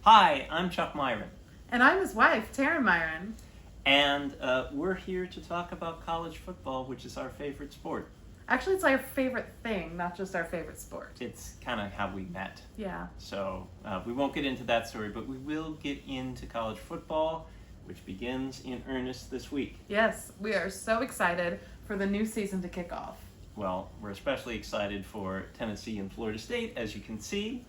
Hi, I'm Chuck Myron. And I'm his wife, Taryn Myron. And we're here to talk about college football, which is our favorite sport. Actually, it's our favorite thing, not just our favorite sport. It's kind of how we met. Yeah. So we won't get into that story, but we will get into college football, which begins in earnest this week. Yes, we are so excited for the new season to kick off. Well, we're especially excited for Tennessee and Florida State, as you can see.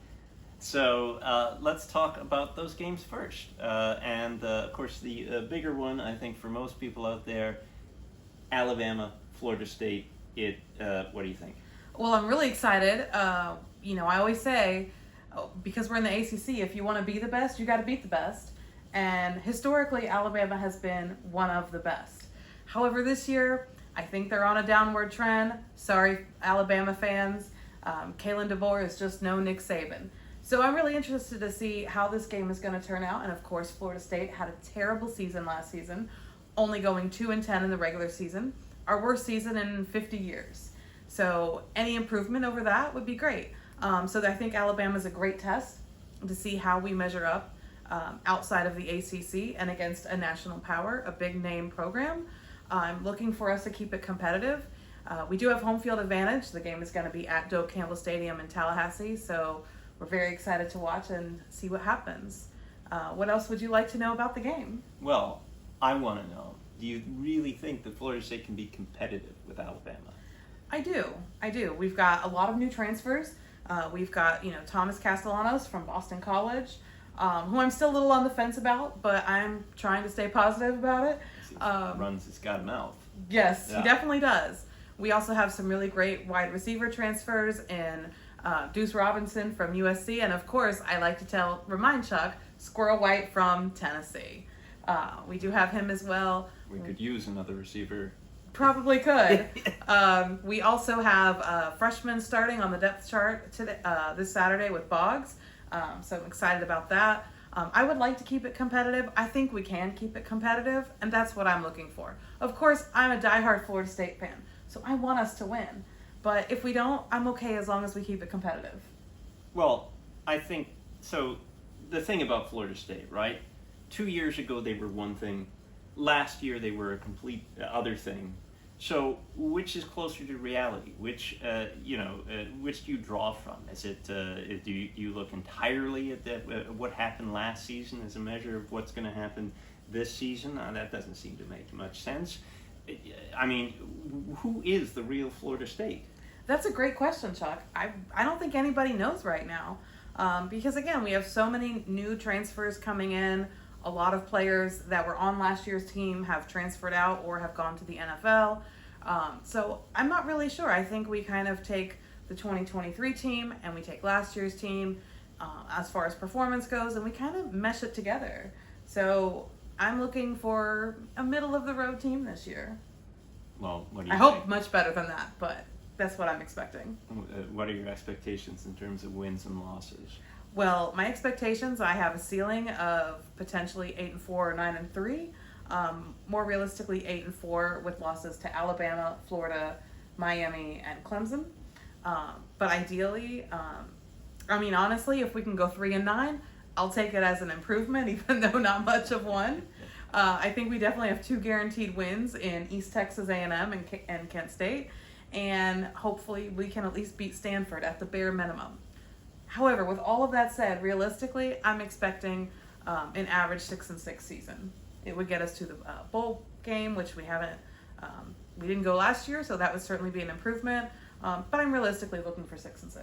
So let's talk about those games first. Of course, the bigger one, I think, for most people out there, Alabama, Florida State. What do you think? Well, I'm really excited. I always say, because we're in the ACC, if you want to be the best, you got to beat the best. And historically, Alabama has been one of the best. However, this year, I think they're on a downward trend. Sorry, Alabama fans. Kalen DeBoer is just no Nick Saban. So I'm really interested to see how this game is going to turn out. And of course, Florida State had a terrible season last season, only going 2-10 in the regular season, our worst season in 50 years. So any improvement over that would be great. So I think Alabama's a great test to see how we measure up outside of the ACC and against a national power, a big name program. I'm looking for us to keep it competitive. We do have home field advantage. The game is going to be at Doak Campbell Stadium in Tallahassee. So we're very excited to watch and see what happens. What else would you like to know about the game? Well, I want to know, do you really think that Florida State can be competitive with Alabama? I do. We've got a lot of new transfers. We've got, Thomas Castellanos from Boston College, who I'm still a little on the fence about, but I'm trying to stay positive about it. Runs, it's got a mouth. Yes, Yeah. He definitely does. We also have some really great wide receiver transfers in Deuce Robinson from USC, and of course, I like to remind Chuck, Squirrel White from Tennessee. We do have him as well. We could use another receiver. Probably could. We also have freshmen starting on the depth chart today, this Saturday with Boggs, so I'm excited about that. I would like to keep it competitive. I think we can keep it competitive, and that's what I'm looking for. Of course, I'm a diehard Florida State fan, so I want us to win. But if we don't, I'm okay as long as we keep it competitive. Well, I think, so the thing about Florida State, right? 2 years ago, they were one thing. Last year, they were a complete other thing. So which is closer to reality? Which do you draw from? Is it, do you look entirely at what happened last season as a measure of what's going to happen this season? That doesn't seem to make much sense. I mean, who is the real Florida State? That's a great question, Chuck. I don't think anybody knows right now. Because again, we have so many new transfers coming in. A lot of players that were on last year's team have transferred out or have gone to the NFL. So I'm not really sure. I think we kind of take the 2023 team and we take last year's team as far as performance goes, and we kind of mesh it together. So I'm looking for a middle of the road team this year. Well, what do you I think? hope much better than that, but that's what I'm expecting. What are your expectations in terms of wins and losses? Well, my expectations, I have a ceiling of potentially 8-4 or 9-3. More realistically, 8-4 with losses to Alabama, Florida, Miami, and Clemson. But ideally, honestly, if we can go 3-9, I'll take it as an improvement, even though not much of one. I think we definitely have 2 guaranteed wins in East Texas A&M and Kent State. And hopefully we can at least beat Stanford at the bare minimum. However, with all of that said, realistically, I'm expecting an average 6-6 season. It would get us to the bowl game, which we haven't. We didn't go last year, so that would certainly be an improvement. But I'm realistically looking for 6-6.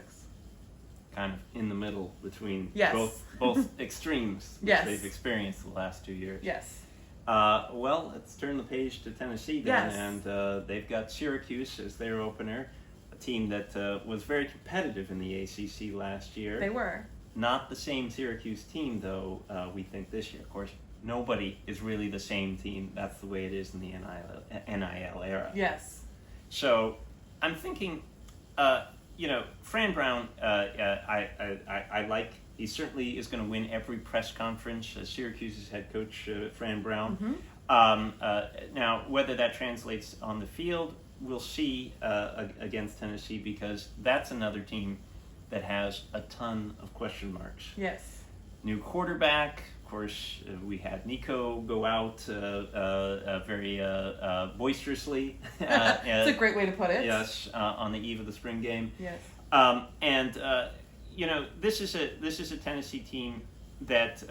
Kind of in the middle between Yes. both extremes which Yes. they've experienced the last 2 years. Yes. Well, let's turn the page to Tennessee then, Yes. and they've got Syracuse as their opener, a team that was very competitive in the ACC last year. They were. Not the same Syracuse team, though, we think this year. Of course, nobody is really the same team. That's the way it is in the NIL era. Yes. So I'm thinking, Fran Brown, I like. He certainly is going to win every press conference. Syracuse's head coach, Fran Brown. Mm-hmm. Now, whether that translates on the field, we'll see against Tennessee, because that's another team that has a ton of question marks. Yes. new quarterback. Of course, we had Nico go out very boisterously. It's a great way to put it. Yes, on the eve of the spring game. Yes. This is a Tennessee team that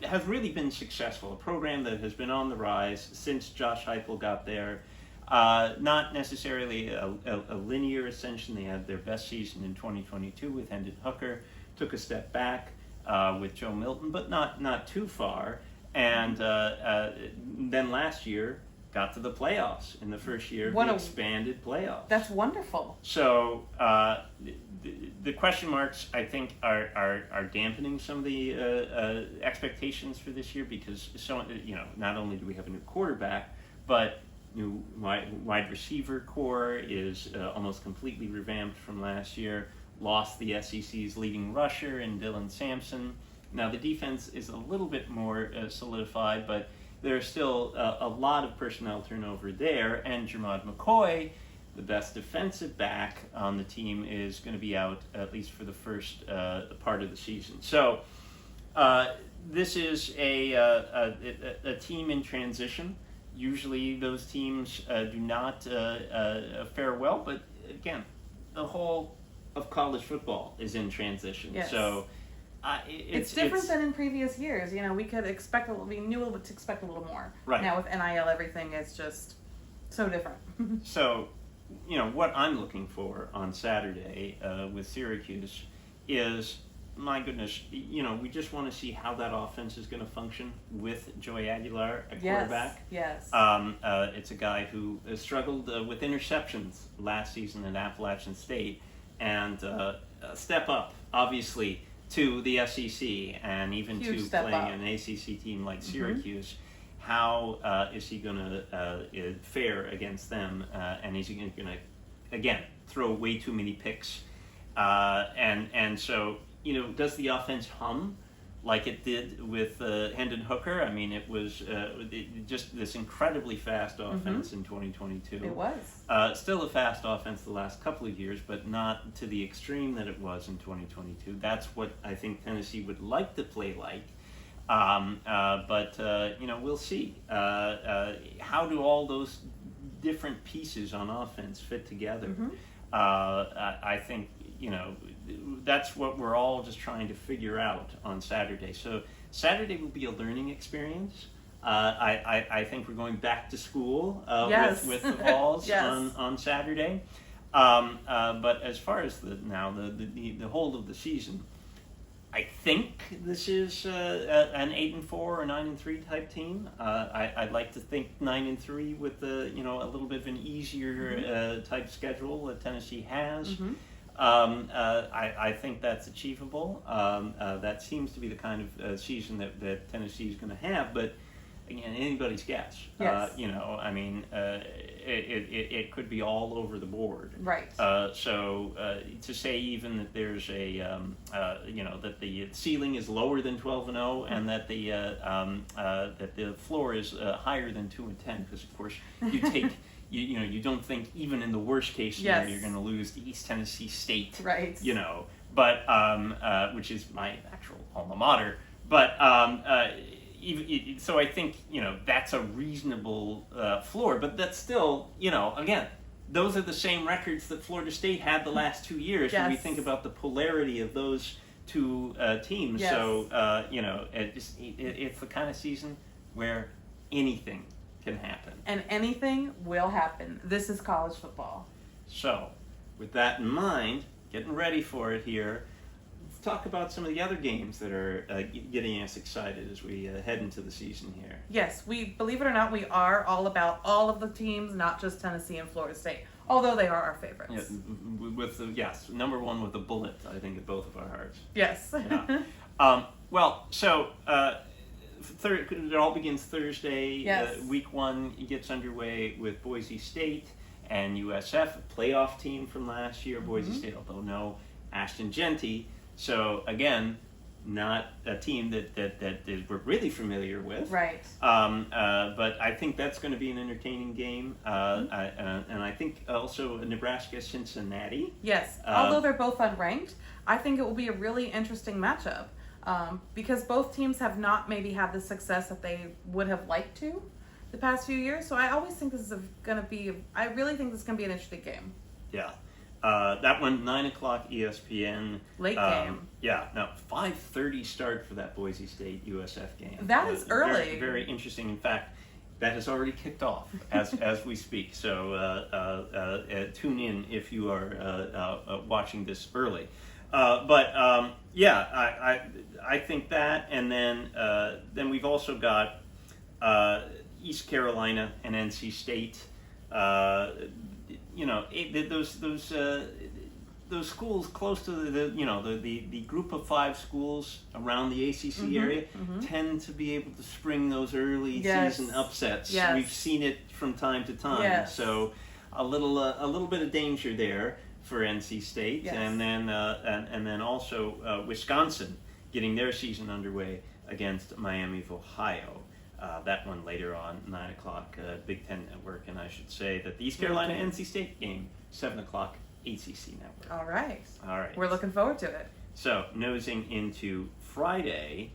has really been successful. A program that has been on the rise since Josh Heupel got there. Not necessarily a linear ascension. They had their best season in 2022 with Hendon Hooker. Took a step back with Joe Milton, but not too far. And then last year got to the playoffs in the first year of the expanded playoffs. That's wonderful. So the question marks, I think, are dampening some of the expectations for this year because not only do we have a new quarterback, but new wide receiver core is almost completely revamped from last year. Lost the SEC's leading rusher in Dylan Sampson. Now the defense is a little bit more solidified, but there's still a lot of personnel turnover there. And Jermod McCoy, the best defensive back on the team, is going to be out at least for the first part of the season. So this is a team in transition. Usually those teams do not fare well, but again, the whole of college football is in transition. Yes. So it's different than in previous years. We could expect we knew to expect a little more. Right. Now with NIL, everything is just so different. So, what I'm looking for on Saturday with Syracuse is, my goodness, we just want to see how that offense is going to function with Joey Aguilar at quarterback. Yes. It's a guy who struggled with interceptions last season at Appalachian State, and step up, obviously, to the SEC and even Huge to playing up. an ACC team like Syracuse. How is he going to fare against them? And is he going to, again, throw way too many picks? And so, does the offense hum like it did with Hendon Hooker? I mean, it was just this incredibly fast offense in 2022. It was. Still a fast offense the last couple of years, but not to the extreme that it was in 2022. That's what I think Tennessee would like to play like. But we'll see. How do all those different pieces on offense fit together? I think, that's what we're all just trying to figure out on Saturday. So Saturday will be a learning experience. I think we're going back to school with the Vols on Saturday. But as far as the whole of the season, I think this is an 8-4 or 9-3 type team. I'd like to think 9-3 with a little bit of an easier type schedule that Tennessee has. I think that's achievable. That seems to be the kind of season that Tennessee is going to have, but again, anybody's guess. Yes. It could be all over the board. Right. So to say even that there's that the ceiling is lower than 12-0 and that the floor is higher than 2-10, because of course you take. You don't think even in the worst case scenario you're going to lose to East Tennessee State, right? But which is my actual alma mater. But so I think that's a reasonable floor. But that's still again, those are the same records that Florida State had the last 2 years. Yes. When we think about the polarity of those two teams. Yes. So it's the kind of season where anything can happen. And anything will happen. This is college football. So, with that in mind, getting ready for it here, let's talk about some of the other games that are getting us excited as we head into the season here. Yes, believe it or not, we are all about all of the teams, not just Tennessee and Florida State, although they are our favorites. Yeah, number one with a bullet, I think, at both of our hearts. Yes. Yeah. It all begins Thursday. Yes. Week 1 gets underway with Boise State and USF, a playoff team from last year. Boise State, although no Ashton Genty. So again, not a team that we're really familiar with. Right. But I think that's going to be an entertaining game. And I think also Nebraska-Cincinnati. Yes. Although they're both unranked, I think it will be a really interesting matchup because both teams have not maybe had the success that they would have liked to the past few years. So I always think this is going to be, I really think this is going to be an interesting game. Yeah. That one, 9 o'clock ESPN. Late game. Yeah. Now, 5:30 start for that Boise State USF game. That is early. Very, very interesting. In fact, that has already kicked off as we speak. So tune in if you are watching this early. I think that, and then we've also got East Carolina and NC State. Those schools close to the group of 5 schools around the ACC area tend to be able to spring those early season upsets. Yes. We've seen it from time to time. Yes. So a little bit of danger there for NC State, yes. and then also Wisconsin getting their season underway against Miami of Ohio. That one later on, 9 o'clock, Big Ten Network, and I should say that the East Carolina NC State game, 7 o'clock, ACC Network. All right. We're looking forward to it. So, nosing into Friday,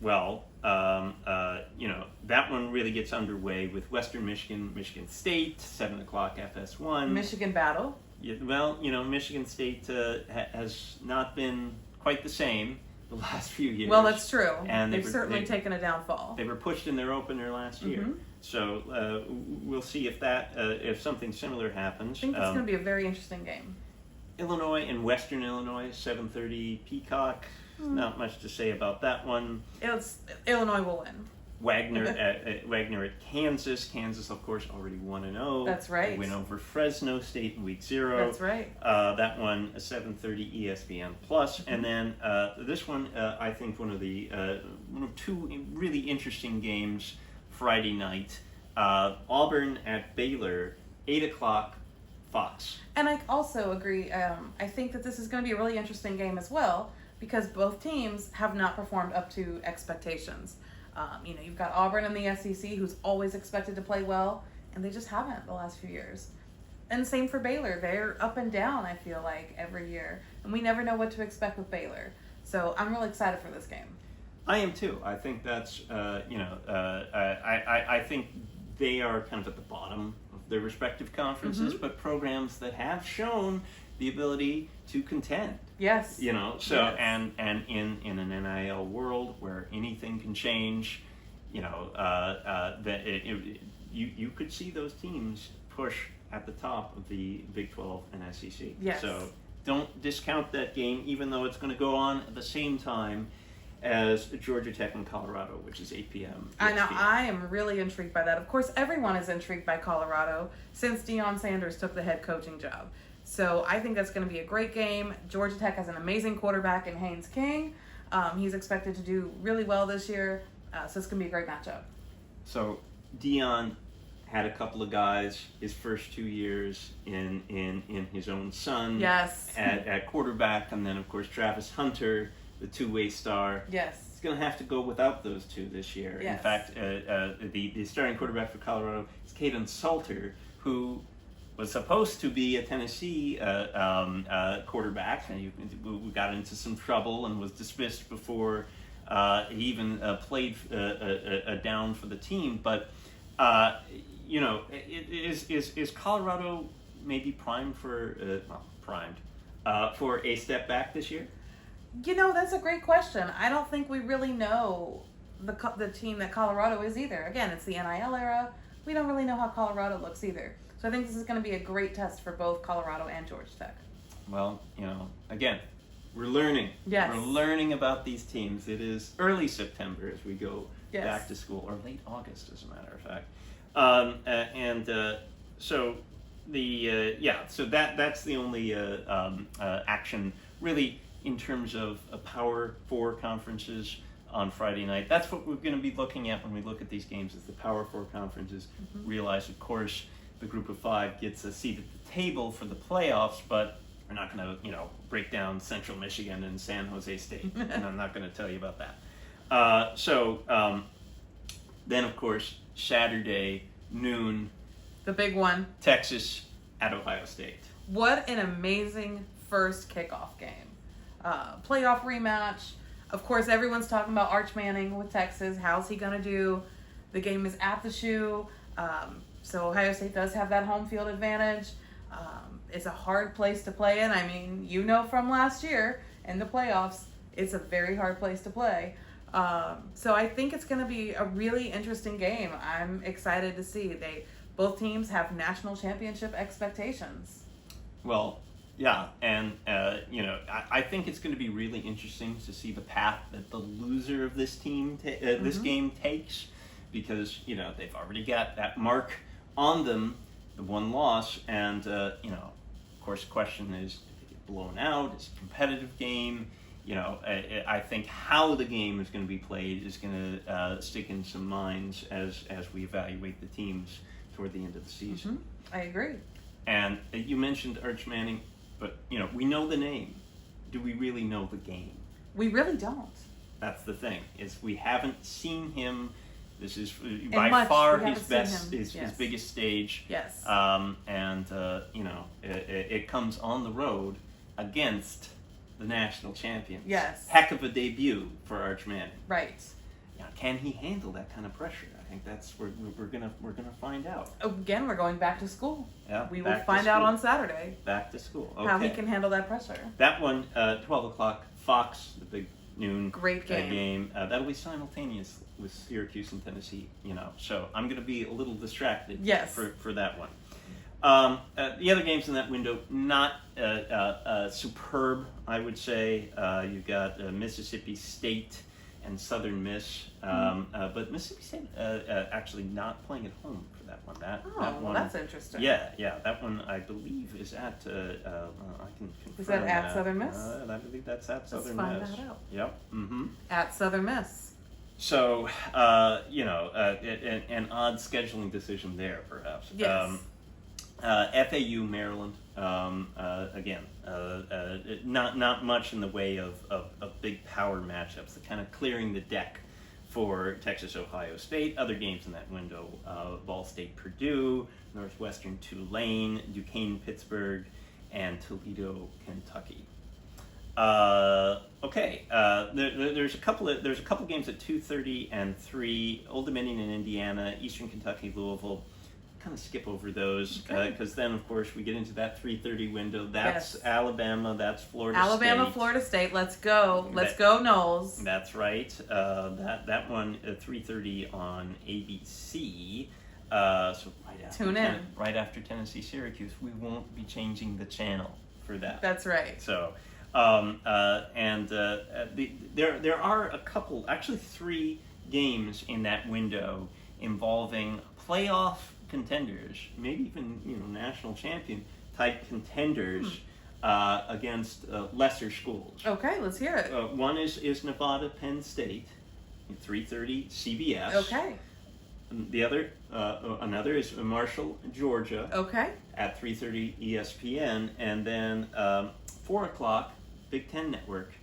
well, that one really gets underway with Western Michigan, Michigan State, 7 o'clock FS1. Michigan battle. Yeah, well, Michigan State has not been quite the same the last few years. Well, that's true. And they've certainly taken a downfall. They were pushed in their opener last year. So we'll see if something similar happens. I think it's going to be a very interesting game. Illinois and Western Illinois, 7:30 Peacock. Not much to say about that one. Illinois will win. Wagner at Kansas. Kansas, of course, already 1-0. That's right. They win over Fresno State in week 0. That's right. That one, 7:30 ESPN Plus, and then this one, I think one of 2 really interesting games Friday night. Auburn at Baylor, 8 o'clock, Fox. And I also agree. I think that this is going to be a really interesting game as well because both teams have not performed up to expectations. You've got Auburn in the SEC, who's always expected to play well, and they just haven't the last few years. And same for Baylor. They're up and down, I feel like, every year. And we never know what to expect with Baylor. So I'm really excited for this game. I am too. I think that's, I think they are kind of at the bottom of their respective conferences, but programs that have shown the ability to contend. Yes. Yes. And in an NIL world where anything can change, you could see those teams push at the top of the Big 12 and SEC. Yes. So don't discount that game, even though it's going to go on at the same time as Georgia Tech and Colorado, which is 8 p.m. I know. I am really intrigued by that. Of course, everyone is intrigued by Colorado since Deion Sanders took the head coaching job. So I think that's going to be a great game. Georgia Tech has an amazing quarterback in Haynes King. He's expected to do really well this year. So it's going to be a great matchup. So Deion had a couple of guys his first 2 years in his own son. Yes. At quarterback, and then of course Travis Hunter, the two-way star. Yes. He's going to have to go without those two this year. Yes. In fact, the starting quarterback for Colorado is Caden Salter, who was supposed to be a Tennessee quarterback, and we got into some trouble and was dismissed before he even played a down for the team. But is Colorado maybe primed for a step back this year? That's a great question. I don't think we really know the team that Colorado is either. Again, it's the NIL era. We don't really know how Colorado looks either. So I think this is going to be a great test for both Colorado and Georgia Tech. Well, again, we're learning. Yes. We're learning about these teams. It is early September as we go back to school, or late August, as a matter of fact. So that's the only action really in terms of Power 4 conferences on Friday night. That's what we're going to be looking at when we look at these games, is the Power 4 conferences. Realize, of course, the group of 5 gets a seat at the table for the playoffs, but we're not going to, break down Central Michigan and San Jose State, and I'm not going to tell you about that. Then, of course, Saturday, noon. The big one. Texas at Ohio State. What an amazing first kickoff game. playoff rematch. Of course, everyone's talking about Arch Manning with Texas. How's he going to do? The game is at the Shoe. So Ohio State does have that home field advantage. It's a hard place to play in. I mean, you know from last year in the playoffs, it's a very hard place to play. So I think it's going to be a really interesting game. I'm excited to see. Both teams have national championship expectations. Well, yeah, and I think it's going to be really interesting to see the path that the loser of this team, this game takes, because they've already got that mark on them, the one loss, and of course, the question is, if they get blown out, it's a competitive game. I think how the game is going to be played is going to stick in some minds as we evaluate the teams toward the end of the season. I agree. And you mentioned Arch Manning, but we know the name. Do we really know the game? We really don't. That's the thing, is we haven't seen him. This is And by far we his haven't best, seen him. his biggest stage. Yes. It comes on the road against the national champions. Yes. Heck of a debut for Arch Manning. Right. Can he handle that kind of pressure? I think that's we're gonna find out. Again, we're going back to school. Yeah. We will find out on Saturday Back to school. Okay. how he can handle that pressure. That one, 12 o'clock, Fox, the big noon Great game. that'll be simultaneous with Syracuse and Tennessee, so I'm going to be a little distracted Yes. for that one. The other games in that window, not superb, I would say. You've got Mississippi State and Southern Miss, but Mississippi State actually not playing at home for that one. That one, that's interesting. Yeah, that one I believe is at. I can confirm. Is that at Southern Miss? I believe that's at Southern find Miss. that out. Yep. Mm-hmm. At Southern Miss. So an odd scheduling decision there, perhaps. Yes. FAU Maryland. Again, not much in the way of big power matchups. Kind of clearing the deck for Texas Ohio State. Other games in that window: Ball State Purdue, Northwestern Tulane, Duquesne Pittsburgh, and Toledo Kentucky. There's a couple games at 2:30 and 3. Old Dominion in Indiana, Eastern Kentucky, Louisville. Kind of skip over those because then of course we get into that 3:30 window. That's Alabama. That's Florida State. Florida State. Let's go. Let's go Noles. That's right. That one 3:30 on ABC. So Tune in. Right after Tennessee Syracuse. We won't be changing the channel for that. That's right. So there are a couple, actually 3 games in that window involving playoff contenders, maybe even national champion type contenders against lesser schools. Okay, let's hear it. One is Nevada Penn State, 3:30 CBS. Okay. The other another is Marshall Georgia. Okay. At 3:30 ESPN, and then 4 o'clock Big Ten Network.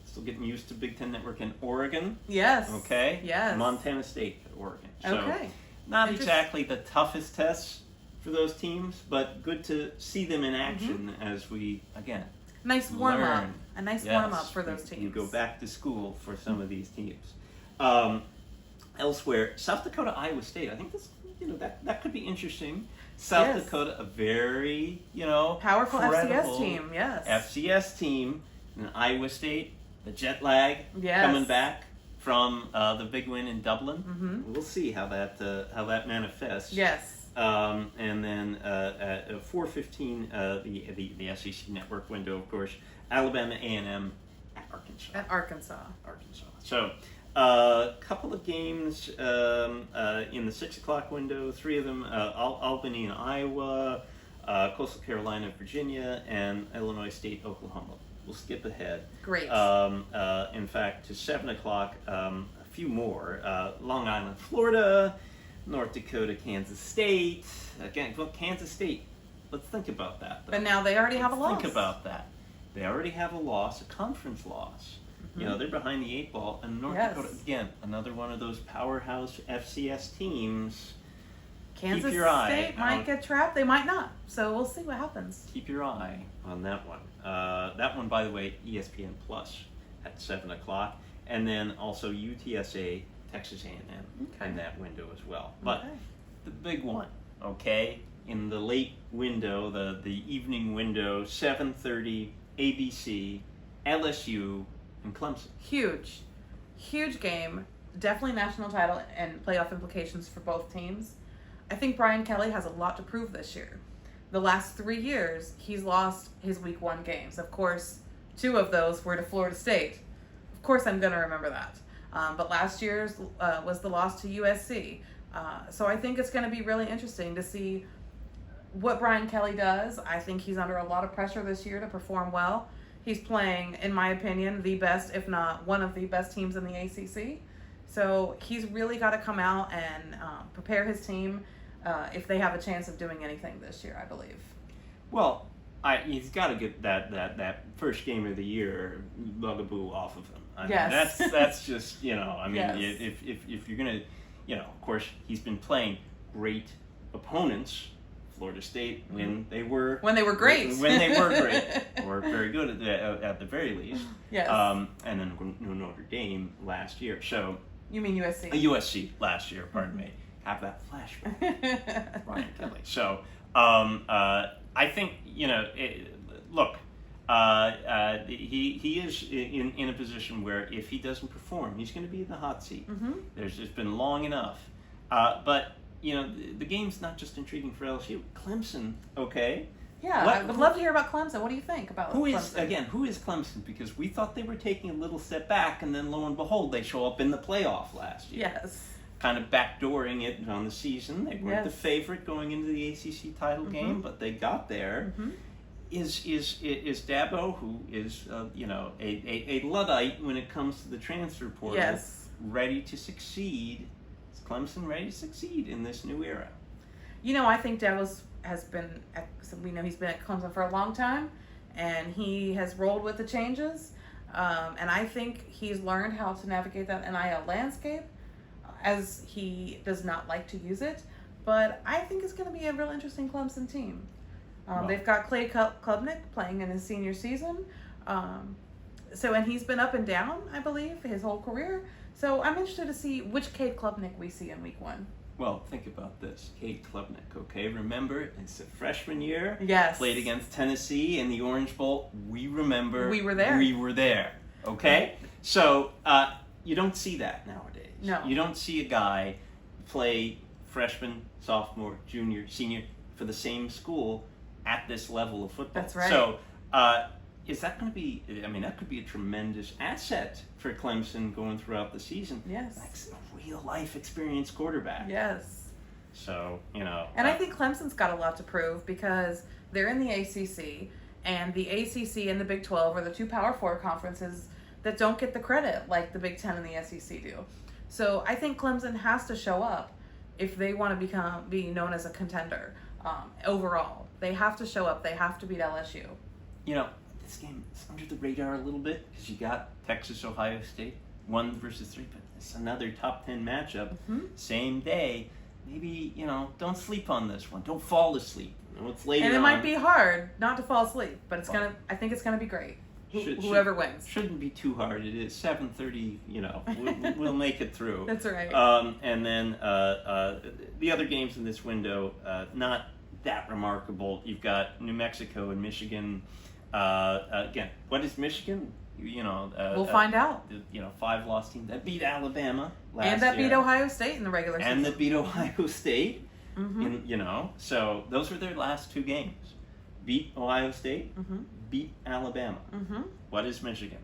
Still getting used to Big Ten Network in Oregon. Yes. Okay. Yes. Montana State at Oregon. So okay. Not exactly the toughest tests for those teams, but good to see them in action as we, again, nice warm up. learn. A nice Yes, warm up for those teams. You go back to school for some of these teams. Elsewhere, South Dakota, Iowa State. I think this, that could be interesting. South Dakota, a very, powerful credible FCS team. Yes. FCS team. And Iowa State, the jet lag Yes. coming back from the big win in Dublin. Mm-hmm. We'll see how that manifests. Yes. And then at 4:15, the SEC network window, of course, Alabama A&M at Arkansas. Arkansas. So a couple of games in the 6 o'clock window. 3 of them: Albany and Iowa, Coastal Carolina, Virginia, and Illinois State, Oklahoma. We'll skip ahead. Great. In fact, to 7 o'clock, a few more. Long Island, Florida, North Dakota, Kansas State. Again, well, Kansas State, let's think about that. Though. But now they already have a loss. Think about that. They already have a loss, a conference loss. Mm-hmm. They're behind the 8 ball. And North Dakota, again, another one of those powerhouse FCS teams. Kansas Keep your eye State might get trapped. They might not. So we'll see what happens. Keep your eye on that one. That one, by the way, ESPN Plus at 7 o'clock, and then also UTSA, Texas A&M in that window as well. But the big one, okay, in the late window, the evening window, 7:30, ABC, LSU, and Clemson. Huge game. Definitely national title and playoff implications for both teams. I think Brian Kelly has a lot to prove this year. The last 3 years, he's lost his week 1 games. Of course, 2 of those were to Florida State. Of course, I'm going to remember that. But last year's was the loss to USC. So I think it's going to be really interesting to see what Brian Kelly does. I think he's under a lot of pressure this year to perform well. He's playing, in my opinion, the best, if not one of the best teams in the ACC. So he's really got to come out and prepare his team if they have a chance of doing anything this year, I believe. Well, he's got to get that first game of the year bugaboo off of him. I mean, that's just, I mean, if you're going to, of course, he's been playing great opponents. Florida State when they were great, or very good at the very least. Yes. And then Notre Dame last year. So you mean USC? USC last year. Pardon me. Have that flashback. Brian Kelly. So I think look. He is in a position where if he doesn't perform, he's going to be in the hot seat. Mm-hmm. There's just been long enough, but. The game's not just intriguing for LSU. Clemson, okay? Yeah, I would love to hear about Clemson. What do you think about Clemson? Who is Clemson? Because we thought they were taking a little step back, and then lo and behold, they show up in the playoff last year. Yes. Kind of backdooring it on the season. They weren't the favorite going into the ACC title game, but they got there. Mm-hmm. Is Dabo, who is a Luddite when it comes to the transfer portal, ready to succeed? Clemson ready to succeed in this new era? I think Dabo has been. We know he's been at Clemson for a long time, and he has rolled with the changes. And I think he's learned how to navigate that NIL landscape, as he does not like to use it. But I think it's going to be a real interesting Clemson team. They've got Clay Klubnik playing in his senior season. And he's been up and down, I believe, his whole career. So I'm interested to see which Cade Klubnik we see in week 1. Well, think about this. Cade Klubnik, okay? Remember, it's a freshman year. Yes. Played against Tennessee in the Orange Bowl. We remember. We were there. We were there, okay? So you don't see that nowadays. No. You don't see a guy play freshman, sophomore, junior, senior for the same school at this level of football. That's right. So is that going to be, that could be a tremendous asset for Clemson going throughout the season. Yes. That's a real-life experienced quarterback. Yes. So, And I think Clemson's got a lot to prove because they're in the ACC, and the ACC and the Big 12 are the 2 Power 4 conferences that don't get the credit like the Big 10 and the SEC do. So I think Clemson has to show up if they want to be known as a contender overall. They have to show up. They have to beat LSU. This game is under the radar a little bit because you got Texas, Ohio State, 1 versus 3, but it's another top 10 matchup. Mm-hmm. Same day. Maybe, don't sleep on this one. Don't fall asleep. It's later and it on. might be hard not to fall asleep, but I think it's gonna be great. Whoever wins. Shouldn't be too hard. It is 7:30, we'll make it through. That's right. And then the other games in this window, not that remarkable. You've got New Mexico and Michigan. Again, what is Michigan? We'll find out. 5 loss team that beat Alabama last year. And that beat Ohio State in the regular season. And that beat Ohio State. Mm-hmm. So those were their last 2 games. Beat Ohio State, beat Alabama. Mm-hmm. What is Michigan?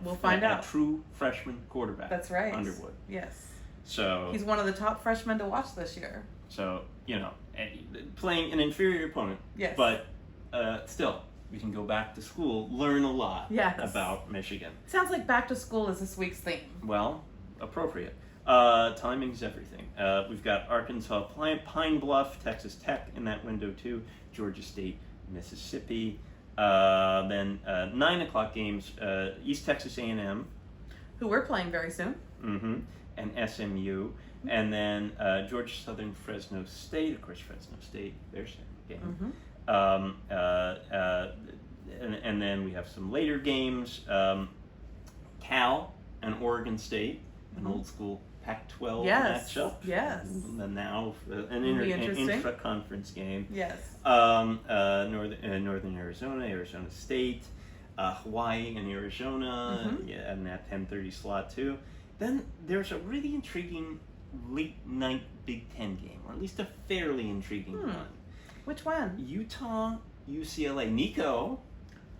We'll find out. A true freshman quarterback. That's right. Underwood. Yes. So he's one of the top freshmen to watch this year. So, playing an inferior opponent. Yes. But still, we can go back to school, learn a lot about Michigan. Sounds like back to school is this week's theme. Well, appropriate. Timing's everything. We've got Arkansas, Pine Bluff, Texas Tech in that window too, Georgia State, Mississippi. Then 9 o'clock games, East Texas A&M. Who we're playing very soon. Mm-hmm. And SMU. And then Georgia Southern, Fresno State. Of course, Fresno State, their second game. Mm-hmm. and then we have some later games. Cal and Oregon State, an old school Pac-12 matchup. Yes. And now an interesting. intra-conference game. Yes. Northern Arizona, Arizona State, Hawaii and Arizona, yeah, and that 10:30 slot too. Then there's a really intriguing late night Big Ten game, or at least a fairly intriguing one. Which one? Utah, UCLA. Nico,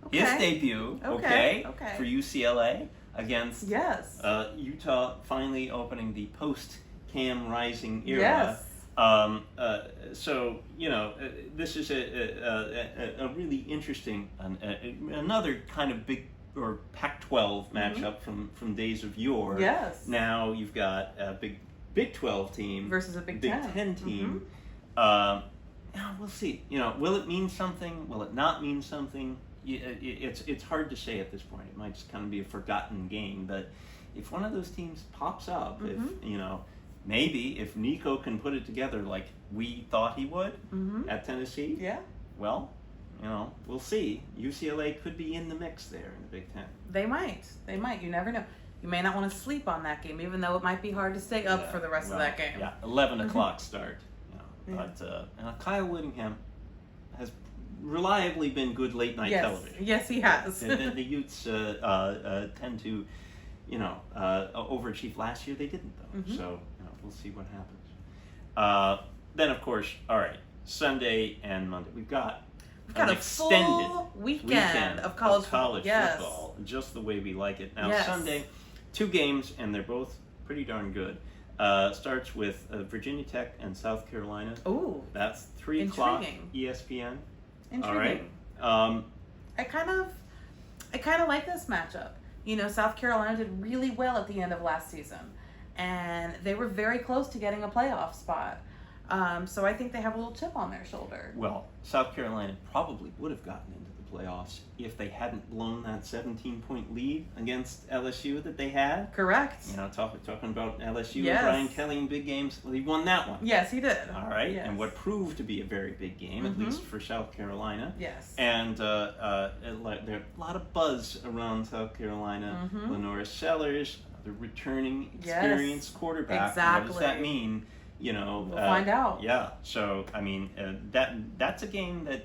Okay. his debut, Okay. for UCLA against Yes. Utah, finally opening the post-Cam Rising era. Yes. So this is a really interesting, another kind of big or Pac-12 matchup from days of yore. Yes. Now you've got a Big 12 team Versus a Big 10 team. Now we'll see. Will it mean something? Will it not mean something? It's hard to say at this point. It might just kind of be a forgotten game. But if one of those teams pops up, if maybe if Nico can put it together like we thought he would at Tennessee, well, we'll see. UCLA could be in the mix there in the Big Ten. They might. You never know. You may not want to sleep on that game, even though it might be hard to stay up for the rest of that game. Yeah, 11 o'clock start. But Kyle Whittingham has reliably been good late night television. Yes, he has. The Utes tend to, overachieve. Last year they didn't though. So we'll see what happens. Then of course, all right, Sunday and Monday we've got an a extended full weekend of college football, just the way we like it. Now Sunday, 2 games and they're both pretty darn good. Starts with Virginia Tech and South Carolina. Ooh, that's 3 o'clock ESPN. Intriguing. All right. I kind of like this matchup. South Carolina did really well at the end of last season, and they were very close to getting a playoff spot. So I think they have a little chip on their shoulder. Well, South Carolina probably would have gotten into the playoffs if they hadn't blown that 17-point lead against LSU that they had. Correct. Talking about LSU and Brian Kelly in big games. Well, he won that one. Yes, he did. All right. Yes. And what proved to be a very big game, at least for South Carolina. Yes. And there are a lot of buzz around South Carolina. Lenora Sellers, another returning experienced quarterback. Exactly. What does that mean? We'll find out. Yeah. So I mean, that's a game that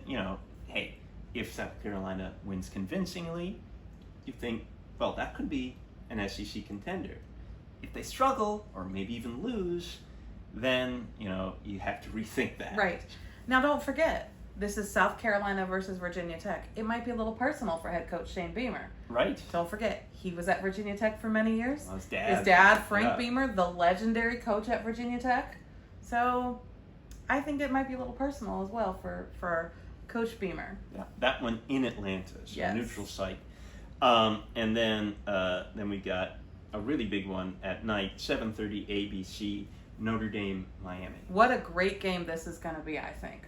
hey, if South Carolina wins convincingly, you think, well, that could be an SEC contender. If they struggle or maybe even lose, then you have to rethink that. Right. Now, don't forget, this is South Carolina versus Virginia Tech. It might be a little personal for head coach Shane Beamer. Right. Don't forget, he was at Virginia Tech for many years. Well, his dad, Frank Beamer, the legendary coach at Virginia Tech. So I think it might be a little personal as well for Coach Beamer. Yeah, that one in Atlanta, so a neutral site. And then we got a really big one at night, 7:30 ABC, Notre Dame, Miami. What a great game this is going to be, I think.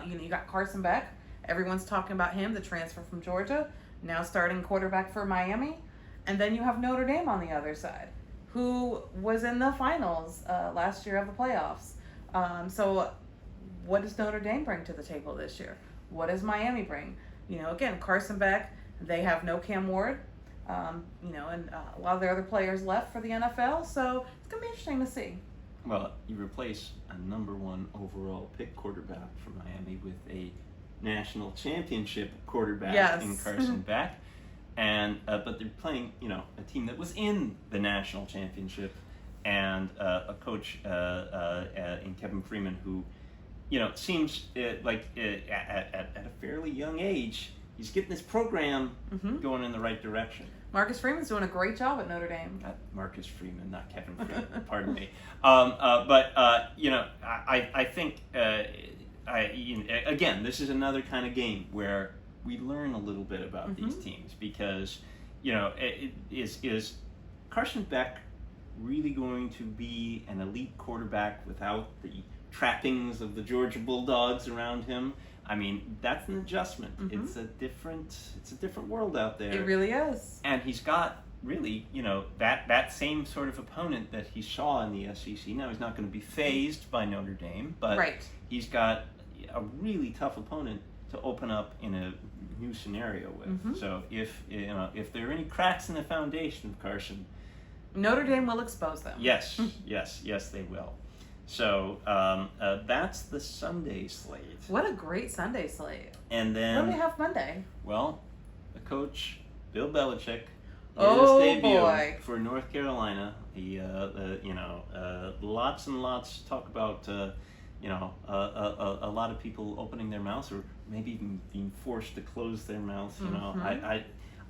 You got Carson Beck. Everyone's talking about him, the transfer from Georgia, now starting quarterback for Miami. And then you have Notre Dame on the other side, who was in the finals last year of the playoffs. So what does Notre Dame bring to the table this year? What does Miami bring? Again, Carson Beck, they have no Cam Ward, and a lot of their other players left for the NFL, so it's going to be interesting to see. Well, you replace a number 1 overall pick quarterback from Miami with a national championship quarterback in Carson Beck. And but they're playing, a team that was in the national championship, and a coach in Kevin Freeman who, seems like at a fairly young age, he's getting this program going in the right direction. Marcus Freeman's doing a great job at Notre Dame. Not Marcus Freeman, not Kevin Freeman. Pardon me. But I think again, this is another kind of game where we learn a little bit about these teams, because is Carson Beck really going to be an elite quarterback without the trappings of the Georgia Bulldogs around him? I mean, that's an adjustment. It's a different world out there. It really is. And he's got really, that same sort of opponent that he saw in the SEC. Now, he's not going to be fazed by Notre Dame, but he's got a really tough opponent to open up in a new scenario with. Mm-hmm. So if there are any cracks in the foundation of Carson, Notre Dame will expose them. yes, yes, they will. So that's the Sunday slate. What a great Sunday slate. And then, What do we have Monday? well, the coach, Bill Belichick, Oh, his debut boy. for North Carolina. He, lots and lots talk about, a lot of people opening their mouths or maybe even being forced to close their mouths. Mm-hmm.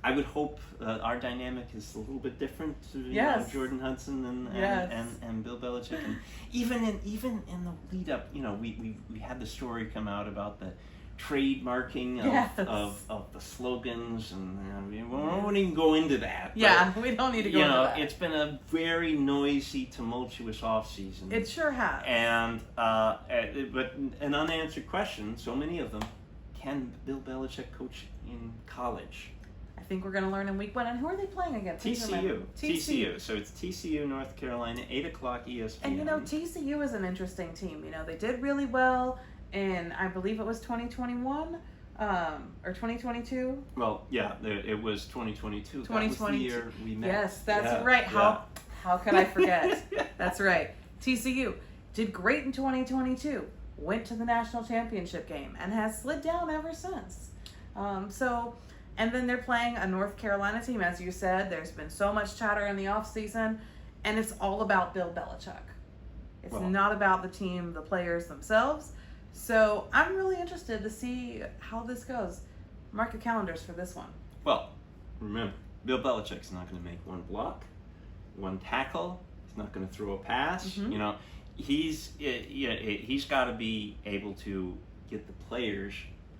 I would hope our dynamic is a little bit different to Yes. Jordan Hudson Yes. and Bill Belichick, and even in the lead up, we had the story come out about the trademarking Yes. of the slogans, and we won't even go into that. Yeah, but, we don't need to go into that. it's been a very noisy, tumultuous off season. It sure has. And but an unanswered question, so many of them, can Bill Belichick coach in college? I think we're going to learn in week 1. And who are they playing against? TCU. So it's TCU, North Carolina, 8 o'clock ESPN. And TCU is an interesting team. They did really well in, I believe it was 2021 or 2022. Well, yeah, it was 2022. 2022. That was the year we met. Yes, that's Yeah, right. yeah. How could I forget? That's right. TCU did great in 2022. Went to the national championship game and has slid down ever since. And then they're playing a North Carolina team, as you said. There's been so much chatter in the offseason, and it's all about Bill Belichick. It's not about the team, the players themselves. So I'm really interested to see how this goes. Mark your calendars for this one. Well, remember, Bill Belichick's not going to make one block, one tackle. He's not going to throw a pass. Mm-hmm. He's got to be able to get the players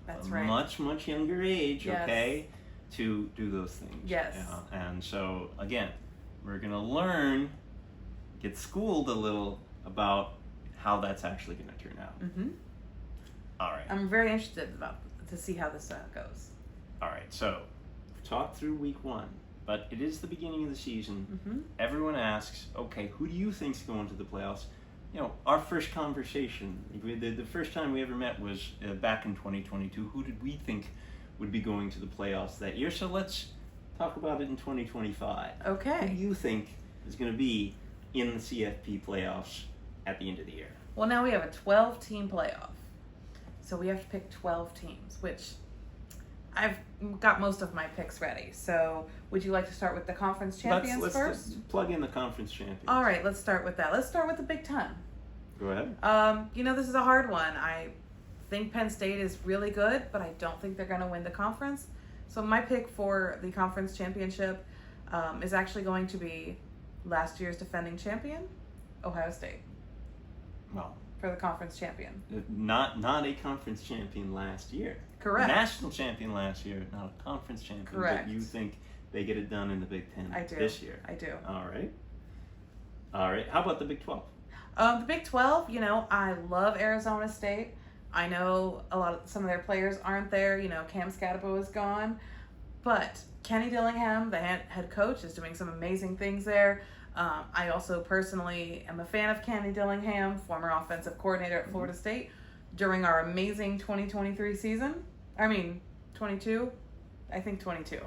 That's a right. much younger age, Yes. okay, to do those things. Yes. And so, again, we're going to learn, get schooled a little about how that's actually going to turn out. Mm-hmm. All right. I'm very interested to see how this goes. All right. So, we've talked through week 1, but it is the beginning of the season. Mm-hmm. Everyone asks, okay, who do you think's going to the playoffs? Our first conversation, the first time we ever met was back in 2022. Who did we think would be going to the playoffs that year? So let's talk about it in 2025. Okay. Who do you think is going to be in the CFP playoffs at the end of the year? Well, now we have a 12-team playoff. So we have to pick 12 teams, which I've got most of my picks ready. So would you like to start with the conference champions let's first? Plug in the conference champions. All right, let's start with that. Let's start with the Big Ten. Go ahead. This is a hard one. I think Penn State is really good, but I don't think they're going to win the conference. So my pick for the conference championship is actually going to be last year's defending champion, Ohio State. Well, for the conference champion. Not a conference champion last year. Correct. National champion last year, not a conference champion. Correct. But you think they get it done in the Big Ten I do. this year? I do. All right. How about the Big 12? The Big 12, I love Arizona State. I know some of their players aren't there. Cam Scatabo is gone. But Kenny Dillingham, the head coach, is doing some amazing things there. I also personally am a fan of Kenny Dillingham, former offensive coordinator at Florida State, during our amazing 2023 season. 22. I think 22.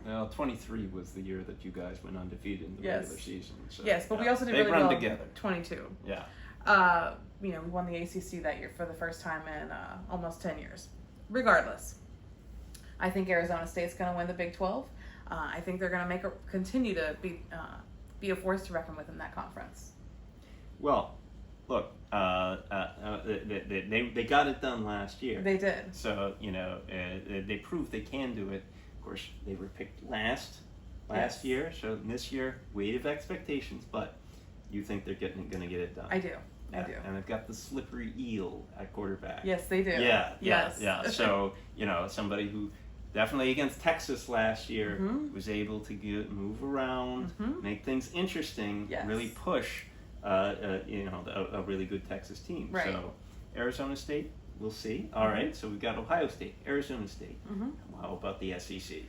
Well, 23 was the year that you guys went undefeated in the regular season. So, yes, but we also did really run well. Together. 22. Yeah. We won the ACC that year for the first time in almost 10 years. Regardless, I think Arizona State's going to win the Big 12. I think they're going to continue to be a force to reckon with in that conference. Well, look, they got it done last year. They did. So they proved they can do it. Of course, they were picked last year. So this year, weight of expectations. But you think they're going to get it done? I do. Yeah. I do. And they've got the slippery eel at quarterback. Yes, they do. Yeah. Yes. So somebody who definitely against Texas last year Mm-hmm. was able to move around, Mm-hmm. make things interesting, Yes. really push, a really good Texas team. Right. So Arizona State, we'll see. All right. So we've got Ohio State, Arizona State. Mm-hmm. How about the SEC?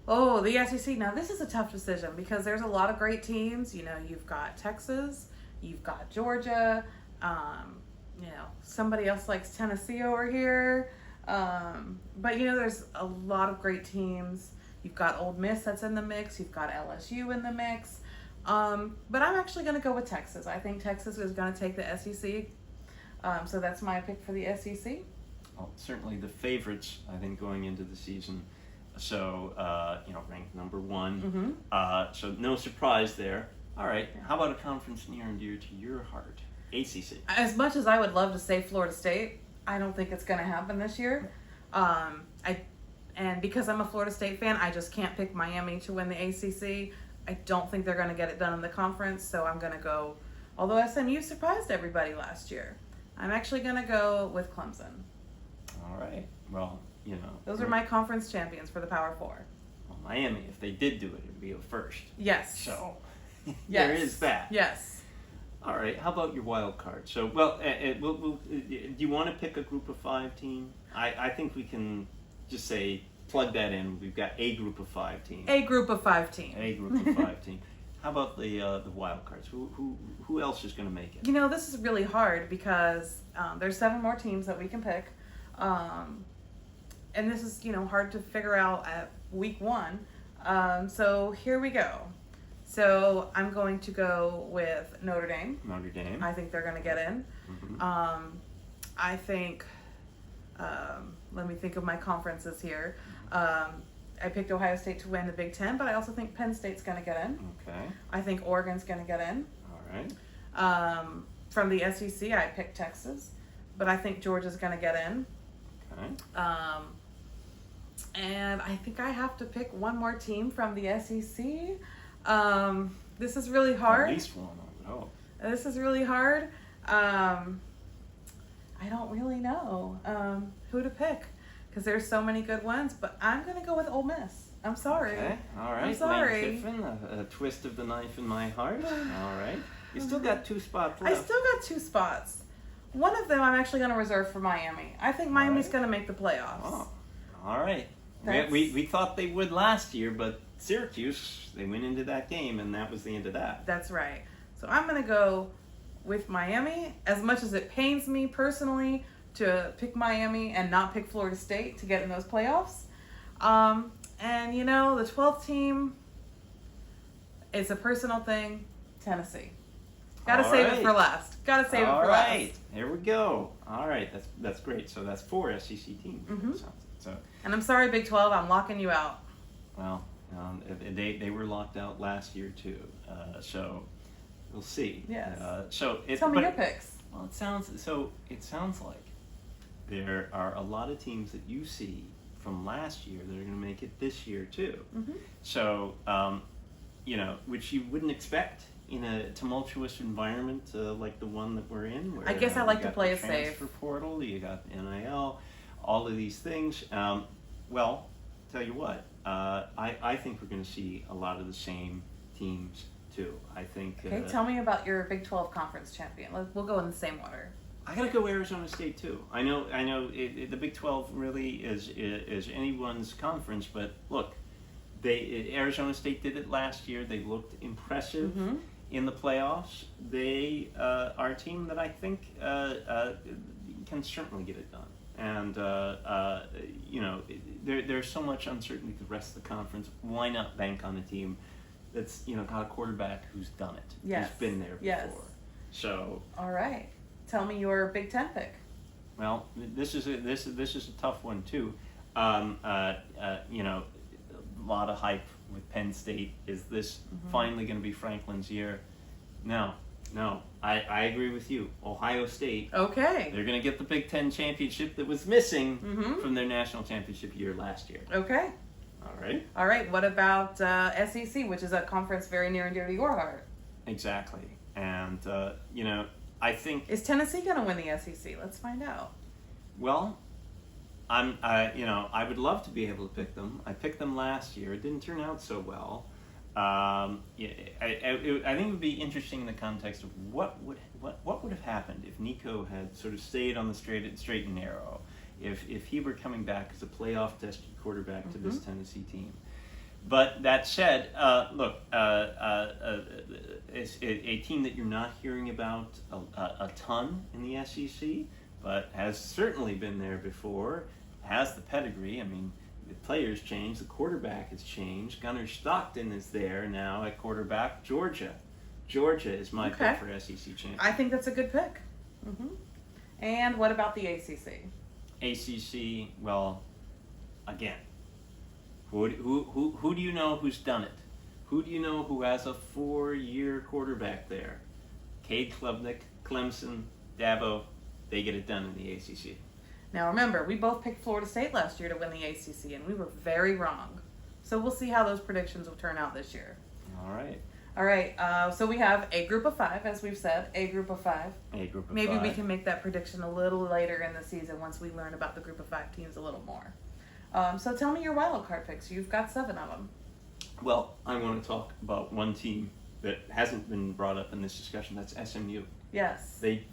Oh, the SEC. Now, this is a tough decision because there's a lot of great teams. You've got Texas, you've got Georgia, somebody else likes Tennessee over here. But there's a lot of great teams. You've got Ole Miss that's in the mix. You've got LSU in the mix. But I'm actually going to go with Texas. I think Texas is going to take the SEC. So that's my pick for the SEC. Well, certainly the favorites, I think, going into the season. So, ranked number one. So no surprise there. All right. How about a conference near and dear to your heart? ACC. As much as I would love to say Florida State, I don't think it's going to happen this year. And because I'm a Florida State fan, I just can't pick Miami to win the ACC. I don't think they're going to get it done in the conference, so I'm going to go, although SMU surprised everybody last year, I'm actually going to go with Clemson. All right. Well, Those are my conference champions for the Power Four. Well, Miami, if they did do it, it would be a first. Yes. So yes. there is that. Yes. All right. How about your wild card? So, do you want to pick a group of 5 team? I think we can just say plug that in. We've got a group of 5 team. A group of 5 team. A group of 5 team. How about the wild cards? Who else is going to make it? This is really hard because there's 7 more teams that we can pick, and this is hard to figure out at week 1. So here we go. So I'm going to go with Notre Dame. Notre Dame. I think they're going to get in. I think. Let me think of my conferences here. I picked Ohio State to win the Big Ten, but I also think Penn State's going to get in. Okay. I think Oregon's going to get in. All right. From the SEC, I picked Texas, but I think Georgia's going to get in. Okay. And I think I have to pick one more team from the SEC. This is really hard. At least one, I would hope. This is really hard. I don't really know who to pick because there's so many good ones, but I'm going to go with Ole Miss. I'm sorry. Okay. All right. I'm sorry. Lane Kiffin, a twist of the knife in my heart. All right. You still got 2 spots I left. still got 2 spots. One of them I'm actually going to reserve for Miami. I think Miami's going to make the playoffs. Oh, all right. That's- We thought they would last year, but Syracuse, they went into that game, and that was the end of that. That's right. So I'm going to go with Miami, as much as it pains me personally to pick Miami and not pick Florida State to get in those playoffs. And the 12th team, it's a personal thing, Tennessee. Gotta save it for last. Gotta save it for last. All right, here we go. All right, that's great. So that's 4 SEC teams. So, and I'm sorry, Big 12, I'm locking you out. well, they were locked out last year too. So we'll see. Yes. Tell me your picks. Well, it sounds like there are a lot of teams that you see from last year that are going to make it this year too. So, which you wouldn't expect in a tumultuous environment like the one that we're in. Where, I guess I like to play it safe. Transfer portal, you got NIL, all of these things. Well, tell you what, I think we're going to see a lot of the same teams too. I think. Okay, tell me about your Big 12 conference champion. We'll go in the same order. I gotta go Arizona State too. I know. The Big 12 really is anyone's conference, but look, Arizona State did it last year. They looked impressive in the playoffs. They are a team that I think can certainly get it done. And there's so much uncertainty with the rest of the conference. Why not bank on a team that's got a quarterback who's done it, yes. who's been there before? Yes. So. All right. Tell me your Big Ten pick. Well, this is a tough one too. A lot of hype with Penn State. Is this finally going to be Franklin's year? No. I agree with you. Ohio State. Okay. They're going to get the Big Ten championship that was missing from their national championship year last year. Okay. All right. What about SEC, which is a conference very near and dear to your heart? Exactly. And I think. Is Tennessee going to win the SEC? Let's find out. Well, I would love to be able to pick them. I picked them last year. It didn't turn out so well. I think it would be interesting in the context of what would have happened if Nico had sort of stayed on the straight and narrow, if he were coming back as a playoff tested quarterback to this Tennessee team. But that said, look, it's a team that you're not hearing about a ton in the SEC, but has certainly been there before. has the pedigree. I mean, the players changed, the quarterback has changed. Gunnar Stockton is there now at quarterback. Georgia is my pick for SEC championship. I think that's a good pick. And what about the ACC? ACC, well, again, who do you know who's done it? Who do you know who has a 4-year quarterback there? Cade Klubnik, Clemson, Dabo, they get it done in the ACC. Now remember, we both picked Florida State last year to win the ACC, and we were very wrong. So we'll see how those predictions will turn out this year. All right. All right, so we have a group of 5, as we've said, a group of 5. A group of Maybe 5. we can make that prediction a little later in the season once we learn about the group of 5 teams a little more. So tell me your wild card picks. You've got 7 of them. Well, I want to talk about one team that hasn't been brought up in this discussion. That's SMU. Yes. They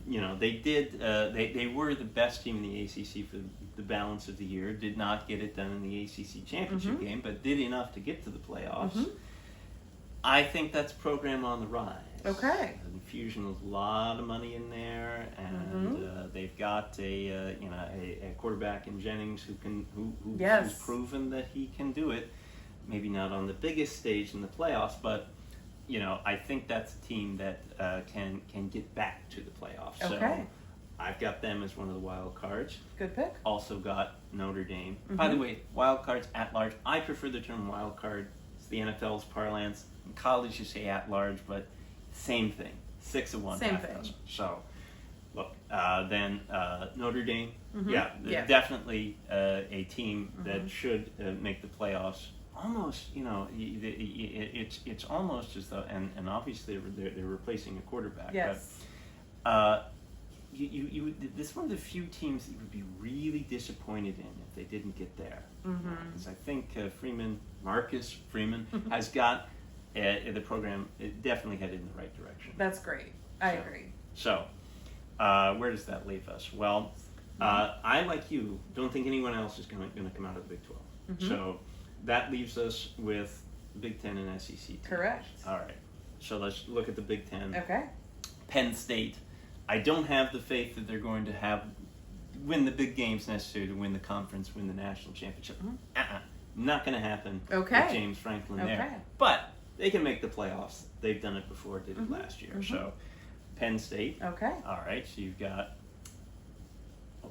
were the best team in the ACC for the balance of the year. Did not get it done in the ACC championship game, but did enough to get to the playoffs. I think that's a program on the rise. Okay. An infusion of a lot of money in there, and they've got a quarterback in Jennings who's proven that he can do it. Maybe not on the biggest stage in the playoffs, but I think that's a team that can get back to the playoffs. Okay. So I've got them as one of the wild cards. Good pick. Also got Notre Dame. By the way, wild cards at large. I prefer the term wild card. It's the NFL's parlance. In college, you say at large, but same thing. 6 of 1. Same half thing. dozen. So, look, then Notre Dame. Yeah. Definitely a team that should make the playoffs. Almost, it's almost as though, and obviously they're replacing a quarterback. Yes. But this is one of the few teams that you would be really disappointed in if they didn't get there. Because I think Marcus Freeman, has got the program definitely headed in the right direction. That's great. I agree. So, where does that leave us? Well, I, like you, don't think anyone else is going to come out of the Big 12. So that leaves us with Big 10 and SEC teams. Correct. All right. So let's look at the Big 10. Okay. Penn State. I don't have the faith that they're going to win the big games necessary to win the conference, win the national championship. Not going to happen with James Franklin there. But they can make the playoffs. They've done it before, did it last year. So Penn State. Okay. All right. So you've got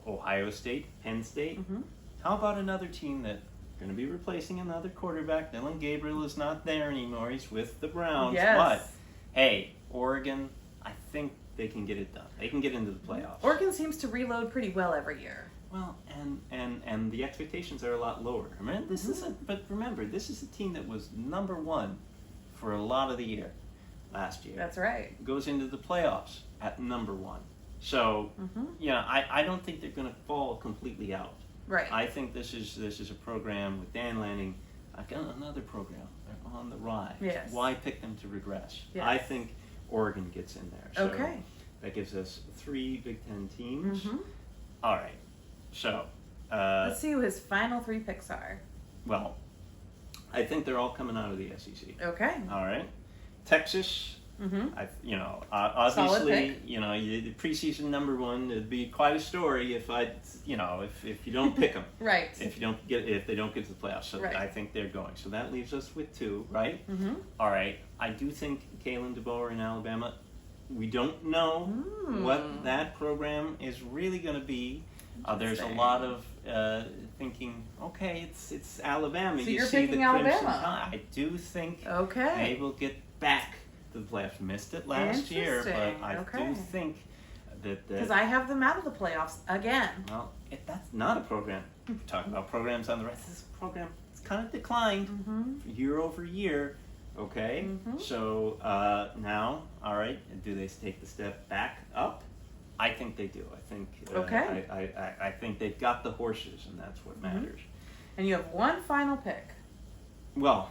Ohio State, Penn State. How about another team that going to be replacing another quarterback? Dylan Gabriel is not there anymore. He's with the Browns. Yes. But, hey, Oregon, I think they can get it done. They can get into the playoffs. Oregon seems to reload pretty well every year. Well, and the expectations are a lot lower. But remember, this is a team that was number 1 for a lot of the year last year. That's right. Goes into the playoffs at number 1. So, I don't think they're going to fall completely out. Right. I think this is a program with Dan Lanning, another program. They're on the rise. Yes. Why pick them to regress? Yes. I think Oregon gets in there. So Okay. that gives us 3 Big 10 teams. All right. So let's see who his final 3 picks are. well, I think they're all coming out of the SEC. Okay. All right. Texas. Solid Obviously, pick. The preseason number 1. It'd be quite a story if if you don't pick them. Right. If they don't get to the playoffs, so Right. I think they're going. So that leaves us with 2, right? All right. I do think Kalen DeBoer in Alabama. We don't know what that program is really going to be. There's a lot of thinking. Okay, it's Alabama. So you you're see picking the Crimson Alabama. Tide. I do think Okay. they will get back to the playoffs. Missed it last year, but Interesting. I Okay. do think that Because I have them out of the playoffs again. well, that's not a program. We're talking about programs on the rest of this program. It's kind of declined year over year. Okay, so now, all right, do they take the step back up? I think they do. I think I think they've got the horses, and that's what matters. And you have one final pick. Well,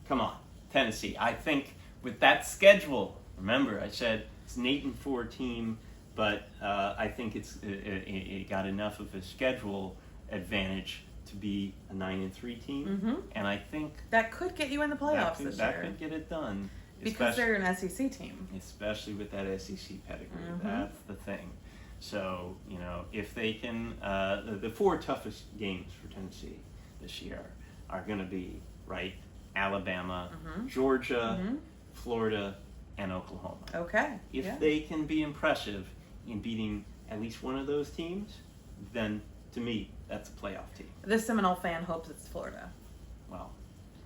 come on, Tennessee. I think with that schedule, remember I said it's an 8-4 team, but I think it got enough of a schedule advantage to be a 9-3 team, and I think That could get you in the playoffs this that year. could get it done. Because they're an SEC team. Especially with that SEC pedigree. That's the thing. So, if they can, the four toughest games for Tennessee this year are going to be, right, Alabama, Georgia, Florida, and Oklahoma. Okay. If they can be impressive in beating at least one of those teams, then to me, that's a playoff team. The Seminole fan hopes it's Florida. Well,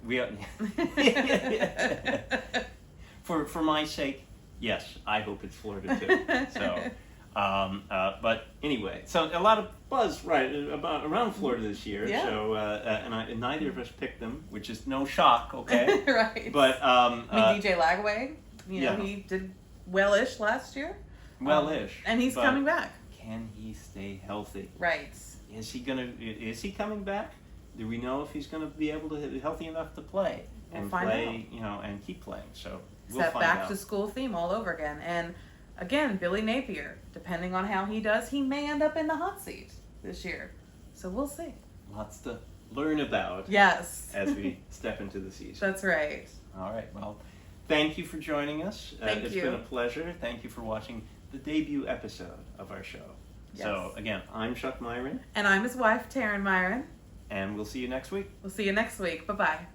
we are. For my sake, yes, I hope it's Florida too. So, but anyway, so a lot of buzz around Florida this year. Yeah. So, and neither of us picked them, which is no shock. Okay. Right. But DJ Lagway, he did well-ish last year. Well-ish. And he's coming back. Can he stay healthy? Right. Is he coming back? Do we know if he's gonna be able to be healthy enough to play and play, and keep playing? So we'll That find out. back to school theme all over again. And again, Billy Napier, depending on how he does, he may end up in the hot seat this year. So we'll see. Lots to learn about. Yes. As we step into the season. That's right. All right. Well, thank you for joining us. Thank you. Been a pleasure. Thank you for watching the debut episode of our show. Yes. So again, I'm Chuck Myron. And I'm his wife, Taryn Myron. And we'll see you next week. We'll see you next week. Bye-bye.